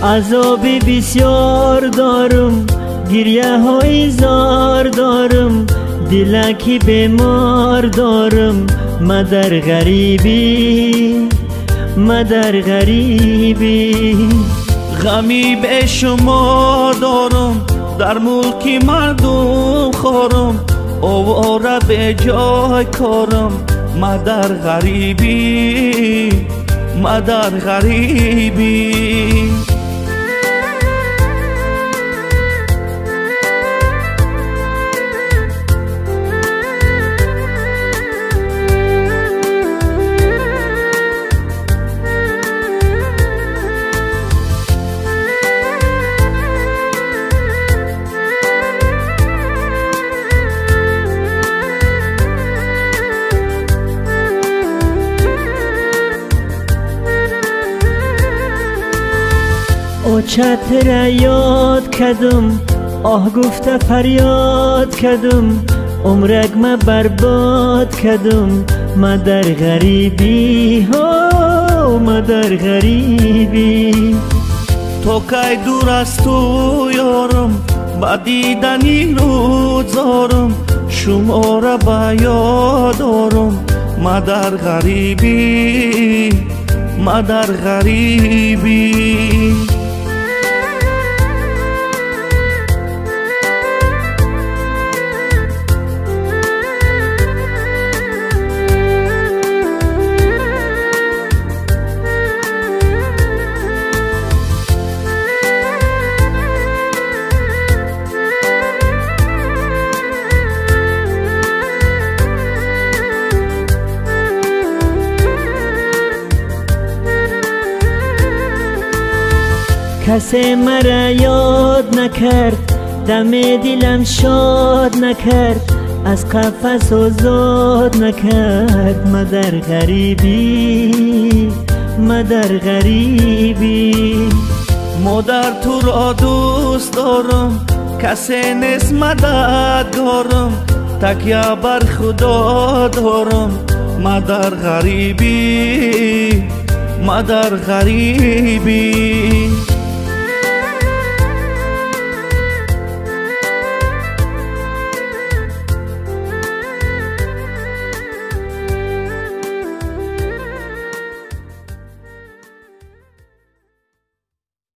عذابی بسیار دارم، گریه های زار دارم، دلکی بیمار دارم. من در غریبی، من در غریبی. غمی به شما دارم، در ملک مردم خورم، آواره به جای کارم. من در غریبی، من در غریبی. اوچت را یاد کدم، آه گفته فریاد کدم، عمرک ما برباد کدم. ما در غریبی، ما در غریبی. تو کی دور از تو یارم، با دیدنی روزارم، شما را با یاد دارم. ما در غریبی، ما در غریبی. کسی مرا یاد نکرد، دم دلم شاد نکرد، از قفس آزاد نکرد. من در غریبی، من در غریبی. مادر تو را دوست دارم، کسی نیست مددگارم، تکیه بر خدا دارم. من در غریبی، من در غریبی.